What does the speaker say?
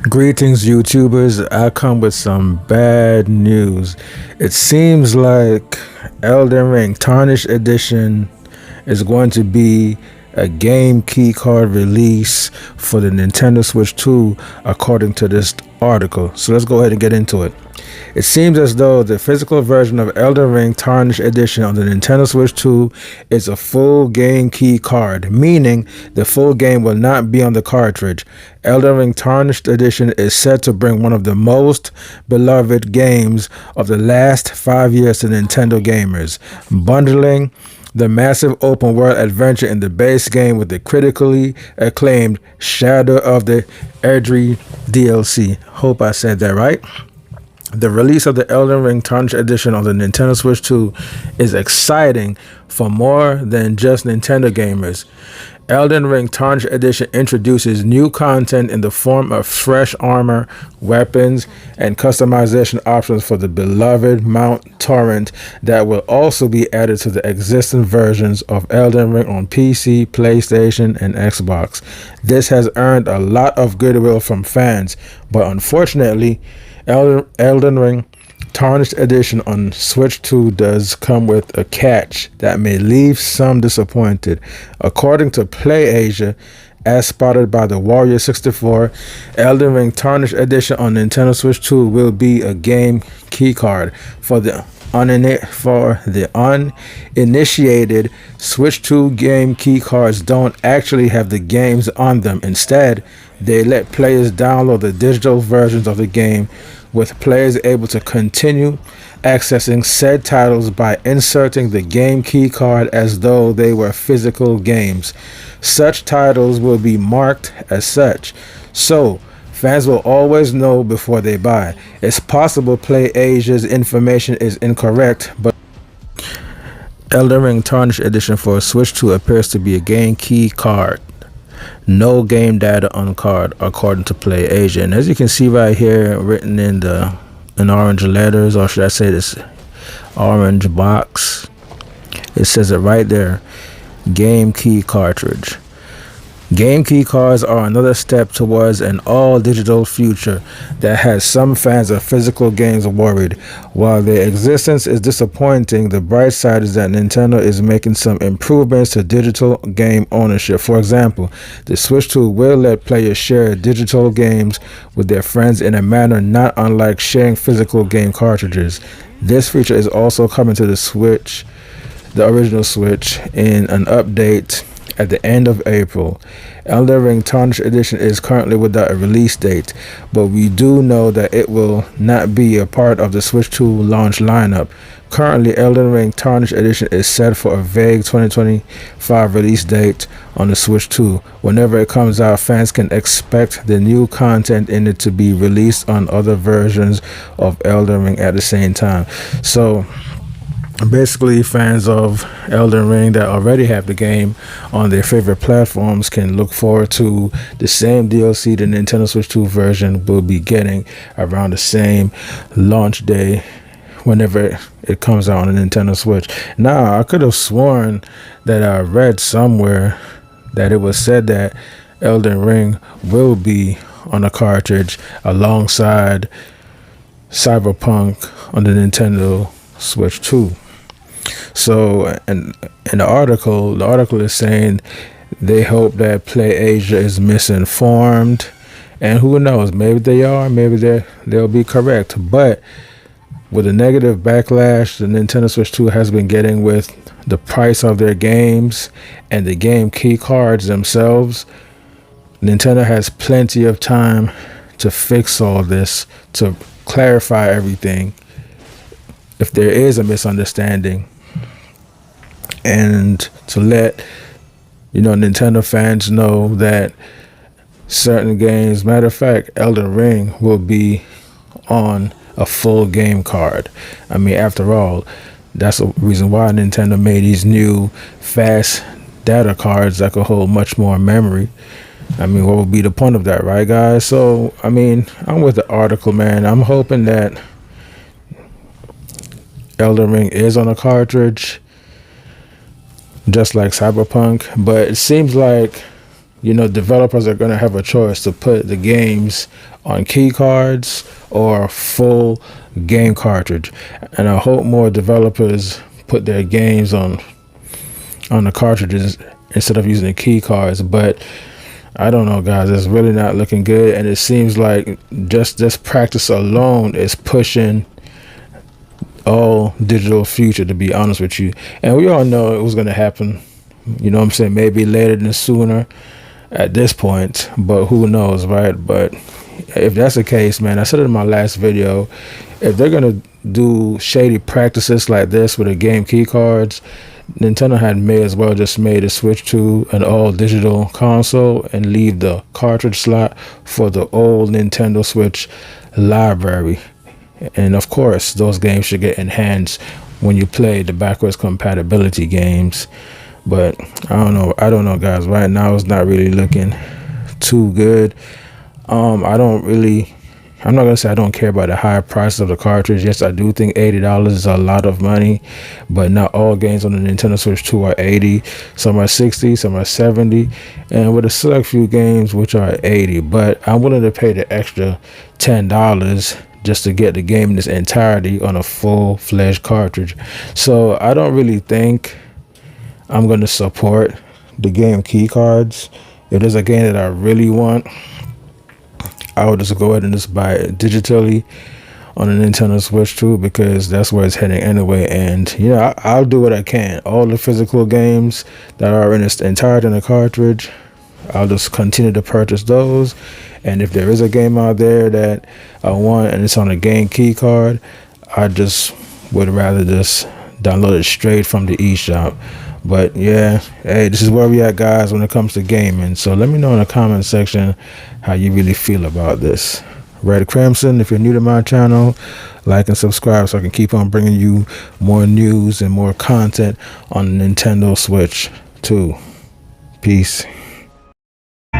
Greetings, YouTubers. I come with some bad news. It seems like Elden Ring Tarnished Edition is going to be a game key card release for the Nintendo Switch 2, according to this article. So let's go ahead and get into it. It seems as though the physical version of Elden Ring Tarnished Edition on the Nintendo Switch 2 is a full game key card, meaning the full game will not be on the cartridge. Elden Ring Tarnished Edition is set to bring one of the most beloved games of the last 5 years to Nintendo gamers, bundling the massive open world adventure in the base game with the critically acclaimed Shadow of the Erdtree DLC. Hope I said that right. The release of the Elden Ring Tarnished Edition on the Nintendo Switch 2 is exciting for more than just Nintendo gamers. Elden Ring Tarnished Edition introduces new content in the form of fresh armor, weapons, and customization options for the beloved Mount Torrent that will also be added to the existing versions of Elden Ring on PC, PlayStation, and Xbox. This has earned a lot of goodwill from fans, but unfortunately, Elden Ring Tarnished Edition on Switch 2 does come with a catch that may leave some disappointed. According to PlayAsia, as spotted by the Warrior64, Elden Ring Tarnished Edition on Nintendo Switch 2 will be a game keycard for the uninitiated. Switch 2 game keycards don't actually have the games on them. Instead, they let players download the digital versions of the game, with players able to continue accessing said titles by inserting the game key card as though they were physical games. Such titles will be marked as such, so fans will always know before they buy. It's possible PlayAsia's information is incorrect, but Elden Ring Tarnished Edition for Switch 2 appears to be a game key card. No game data on card, according to PlayAsia. And as you can see right here, written in orange letters, or should I say this orange box, it says it right there: game key cartridge. Game key cards are another step towards an all-digital future that has some fans of physical games worried. While their existence is disappointing, the bright side is that Nintendo is making some improvements to digital game ownership. For example, the Switch 2 will let players share digital games with their friends in a manner not unlike sharing physical game cartridges. This feature is also coming to the Switch, the original Switch, in an update at the end of April. Elden Ring Tarnished Edition is currently without a release date, but we do know that it will not be a part of the Switch 2 launch lineup. Currently, Elden Ring Tarnished Edition is set for a vague 2025 release date on the Switch 2. Whenever it comes out, fans can expect the new content in it to be released on other versions of Elden Ring at the same time. So basically, fans of Elden Ring that already have the game on their favorite platforms can look forward to the same DLC the Nintendo Switch 2 version will be getting around the same launch day whenever it comes out on the Nintendo Switch. Now, I could have sworn that I read somewhere that it was said that Elden Ring will be on a cartridge alongside Cyberpunk on the Nintendo Switch 2. So, and in the article is saying they hope that PlayAsia is misinformed, and who knows, maybe they are, maybe they'll be correct. But with the negative backlash the Nintendo Switch 2 has been getting with the price of their games and the game key cards themselves, Nintendo has plenty of time to fix all this, to clarify everything if there is a misunderstanding, and to let Nintendo fans know that certain games, matter of fact, Elden Ring will be on a full game card. I mean, after all, that's the reason why Nintendo made these new fast data cards that could hold much more memory. I mean, what would be the point of that, right, guys? So, I mean, I'm with the article, man. I'm hoping that Elden Ring is on a cartridge, just like Cyberpunk, but it seems like developers are going to have a choice to put the games on key cards or full game cartridge. And I hope more developers put their games on the cartridges instead of using the key cards. But I don't know, guys. It's really not looking good, and it seems like just this practice alone is pushing all digital future, to be honest with you. And we all know it was going to happen. You know what I'm saying? Maybe later than sooner at this point, but who knows, right? But if that's the case, man, I said it in my last video, if they're going to do shady practices like this with the game key cards, Nintendo may as well just made a Switch 2 an all digital console and leave the cartridge slot for the old Nintendo Switch library. And of course, those games should get enhanced when you play the backwards compatibility games. But I don't know, guys. Right now, it's not really looking too good. I'm not gonna say I don't care about the high price of the cartridge. Yes, I do think $80 is a lot of money, but not all games on the Nintendo Switch 2 are 80. Some are 60, some are 70, and with a select few games which are 80. But I'm willing to pay the extra $10 just to get the game in its entirety on a full-fledged cartridge. So I don't really think I'm going to support the game key cards. If there's a game that I really want, I would just go ahead and just buy it digitally on the Nintendo Switch 2, because that's where it's heading anyway. And I'll do what I can. All the physical games that are in its entirety in the cartridge, I'll just continue to purchase those. And if there is a game out there that I want and it's on a game key card, I just would rather just download it straight from the eShop. But yeah, hey, this is where we at, guys, when it comes to gaming. So let me know in the comment section how you really feel about this. Red Crimson, if you're new to my channel, like and subscribe so I can keep on bringing you more news and more content on Nintendo Switch 2. Peace.